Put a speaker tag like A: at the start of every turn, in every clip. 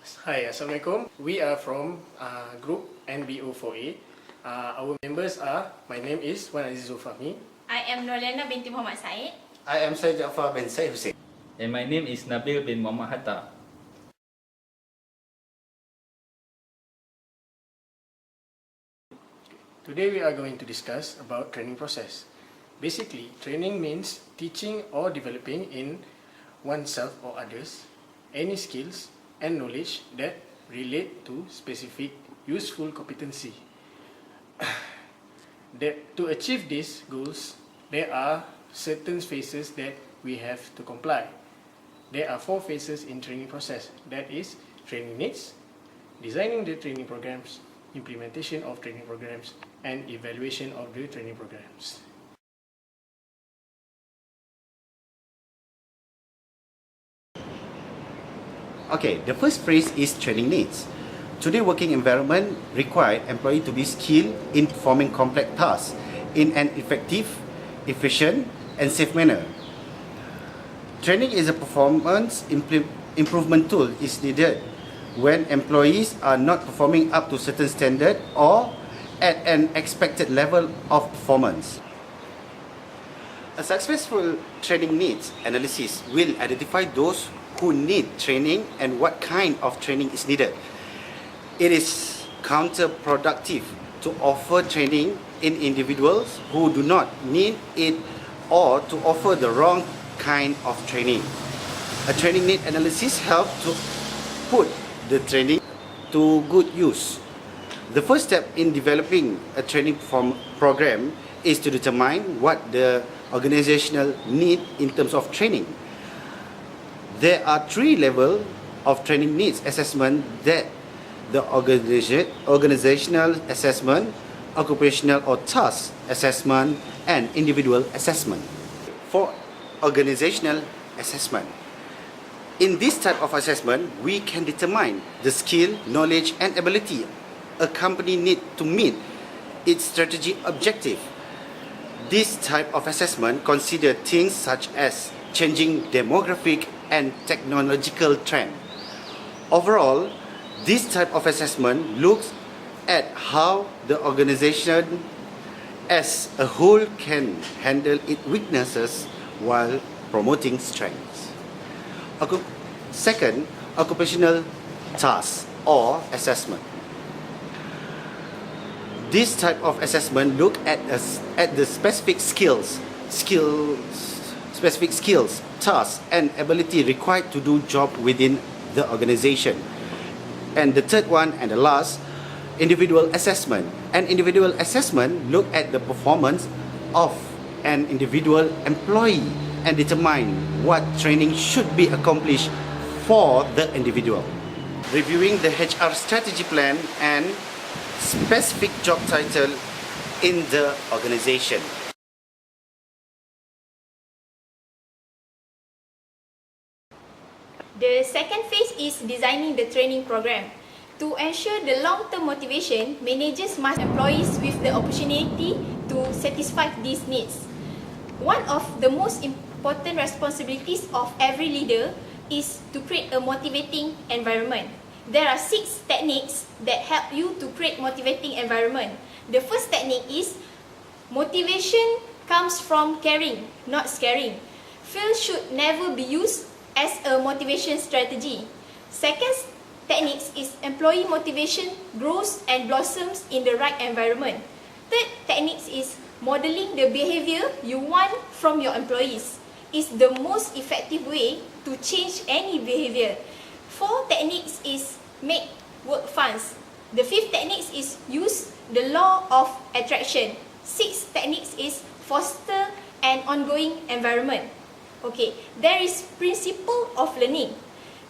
A: Hi, Assalamualaikum. We are from group NBO4A. Our members are, my name is Wan Aziz Zulfahmi.
B: I am Nolena Binti Muhammad Said.
C: I am Syed Jaafar bin Syed Hussein.
D: And my name is Nabil bin Muhammad Hatta.
A: Today we are going to discuss about training process. Basically, training means teaching or developing in oneself or others any skills and knowledge that relate to specific useful competency. To achieve these goals, there are certain phases that we have to comply. There are 4 phases in training process. That is training needs, designing the training programs, implementation of training programs, and evaluation of the training programs.
C: Okay, the first phase is training needs. Today, working environment require employee to be skilled in performing complex tasks in an effective, efficient, and safe manner. Training is a performance improvement tool is needed when employees are not performing up to certain standard or at an expected level of performance. A successful training needs analysis will identify those who need training and what kind of training is needed. It is counterproductive to offer training in individuals who do not need it or to offer the wrong kind of training. A training need analysis helps to put the training to good use. The first step in developing a training program is to determine what the organizational need in terms of training. There are 3 levels of training needs assessment: that the organizational assessment, occupational or task assessment, and individual assessment. For organizational assessment, in this type of assessment, we can determine the skill, knowledge, and ability a company need to meet its strategic objective. This type of assessment consider things such as changing demographic and technological trend. Overall, this type of assessment looks at how the organization as a whole can handle its weaknesses while promoting strengths. Second, occupational task or assessment. This type of assessment look at the specific skills, tasks, and ability required to do job within the organization. And the third one and the last, individual assessment. An individual assessment look at the performance of an individual employee and determine what training should be accomplished for the individual. Reviewing the HR strategy plan and specific job title in the organization.
B: The second phase is designing the training program. To ensure the long-term motivation, managers must employees with the opportunity to satisfy these needs. One of the most important responsibilities of every leader is to create a motivating environment. There are 6 techniques that help you to create motivating environment. The first technique is motivation comes from caring, not scaring. Fear should never be used as a motivation strategy. Second technique is employee motivation grows and blossoms in the right environment. Third technique is modeling the behavior you want from your employees. Is the most effective way to change any behavior. 4 techniques is make work fun. The 5th technique is use the law of attraction. 6 techniques is foster an ongoing environment. Okay, there is principle of learning.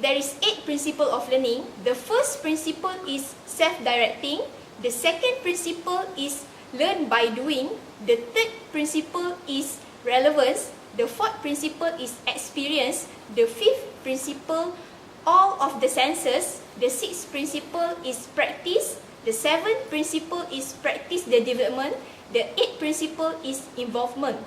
B: There is 8 principle of learning. The first principle is self-directing. The second principle is learn by doing. The third principle is relevance. The fourth principle is experience. The fifth principle, all of the senses. The sixth principle is practice. The seventh principle is practice the development. The eighth principle is involvement.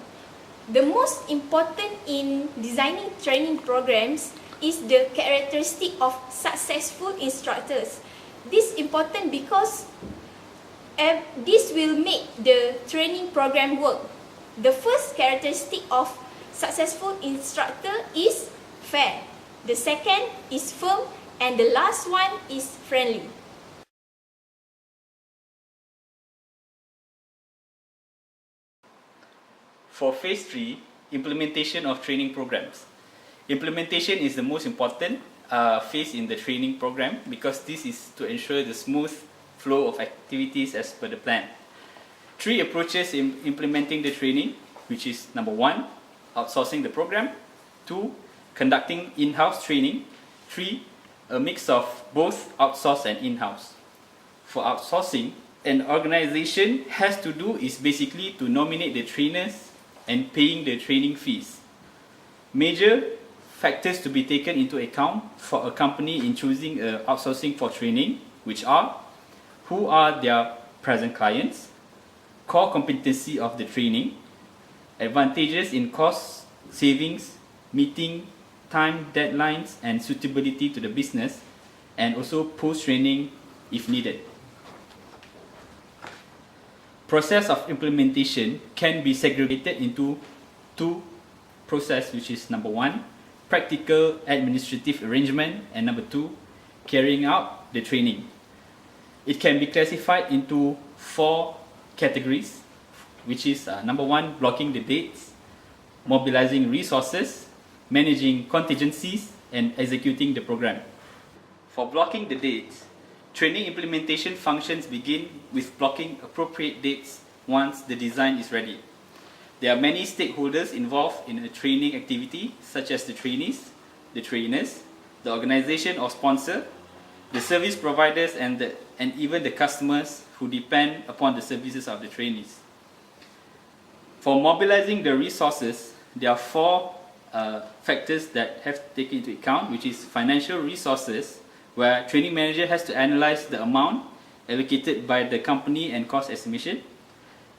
B: The most important in designing training programs is the characteristic of successful instructors. This is important because this will make the training program work. The first characteristic of successful instructor is fair. The second is firm, and the last one is friendly.
D: For phase 3, implementation of training programs. Implementation is the most important phase in the training program because this is to ensure the smooth flow of activities as per the plan. 3 approaches in implementing the training, which is number 1, outsourcing the program, 2, conducting in-house training, 3, a mix of both outsource and in-house. For outsourcing, an organization has to do is basically to nominate the trainers and paying the training fees. Major factors to be taken into account for a company in choosing outsourcing for training, which are who are their present clients, core competency of the training, advantages in cost savings, meeting time deadlines and suitability to the business, and also post-training if needed. Process of implementation can be segregated into 2 processes, which is number 1, practical administrative arrangement, and number 2, carrying out the training. It can be classified into 4 categories, which is number 1, blocking the dates, mobilizing resources, managing contingencies, and executing the program. For blocking the dates, training implementation functions begin with blocking appropriate dates once the design is ready. There are many stakeholders involved in a training activity, such as the trainees, the trainers, the organization or sponsor, the service providers, and even the customers who depend upon the services of the trainees. For mobilizing the resources, there are 4 factors that have to take into account, which is financial resources, where training manager has to analyze the amount allocated by the company and cost estimation,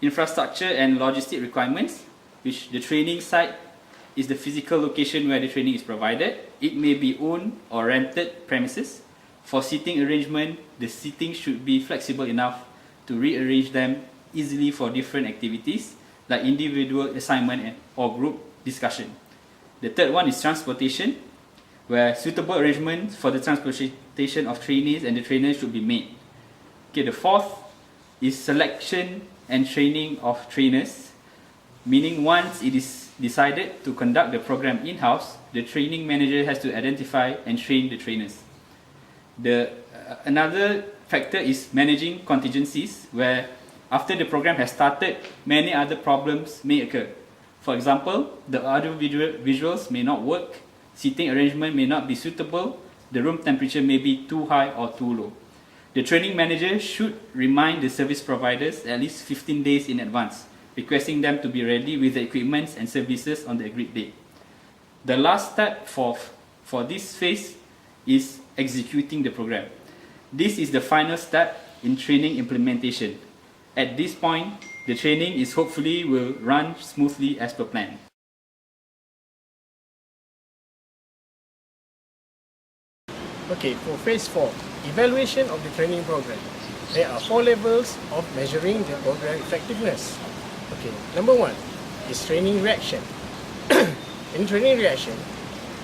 D: infrastructure and logistic requirements, which the training site is the physical location where the training is provided. It may be owned or rented premises. For seating arrangement, the seating should be flexible enough to rearrange them easily for different activities like individual assignment or group discussion. The third one is transportation, where suitable arrangements for the transportation of trainees and the trainers should be made. Okay, the fourth is selection and training of trainers, meaning once it is decided to conduct the program in-house, the training manager has to identify and train the trainers. Another factor is managing contingencies, where after the program has started, many other problems may occur. For example, the audio visuals may not work, seating arrangement may not be suitable, the room temperature may be too high or too low. The training manager should remind the service providers at least 15 days in advance, requesting them to be ready with the equipment and services on the agreed date. The last step for this phase is executing the program. This is the final step in training implementation. At this point, the training is hopefully will run smoothly as per plan.
A: Okay, for phase 4, evaluation of the training program. There are 4 levels of measuring the program effectiveness. Okay, number 1 is training reaction. In training reaction,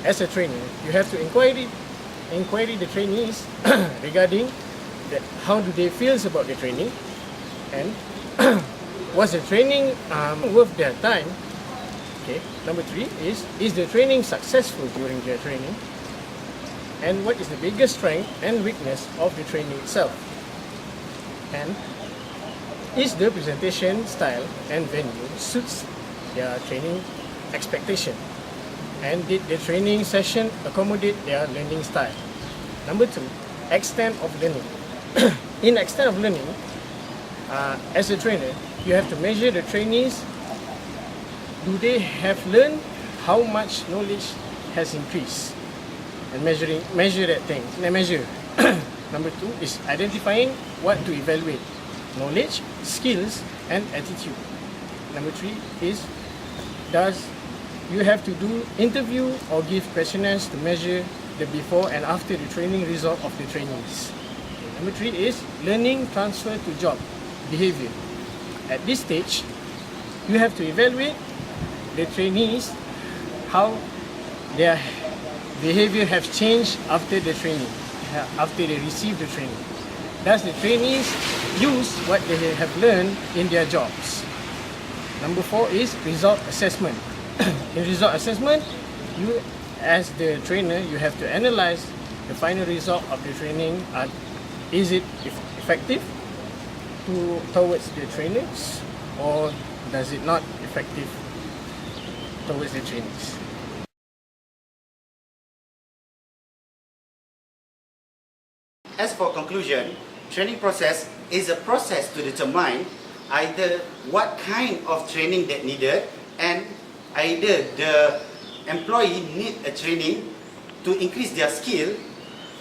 A: as a trainer, you have to inquire the trainees regarding how do they feel about the training, and was the training worth their time. Okay, number 3 is the training successful during their training, and what is the biggest strength and weakness of the training itself, and is the presentation style and venue suits their training expectation, and did the training session accommodate their learning style. Number 2, extent of learning. In extent of learning, as a trainer, you have to measure the trainees. Do they have learned? How much knowledge has increased? And measure that thing. Number 2 is identifying what to evaluate: knowledge, skills, and attitude. Number 3 is, does you have to do interview or give questionnaires to measure the before and after the training result of the trainees. Number 3 is learning transfer to job behavior. At this stage, you have to evaluate the trainees, how their behavior have changed after the training, after they receive the training. Does the trainees use what they have learned in their jobs? Number 4 is result assessment. In result assessment, you as the trainer, you have to analyze the final result of the training. Is it effective towards the trainers, or does it not effective towards the trainees?
C: As for conclusion, training process is a process to determine either what kind of training that needed, and either the employee need a training to increase their skill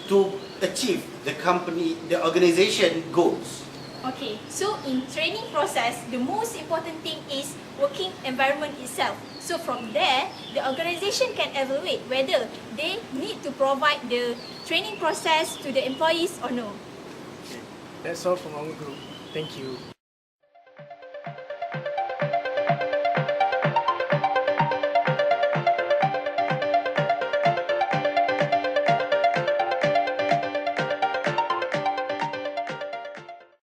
C: to achieve the organization goals.
B: Okay, so in training process, the most important thing is working environment itself. So from there, the organization can evaluate whether they need to provide the training process to the employees or no.
A: That's all from our group. Thank you.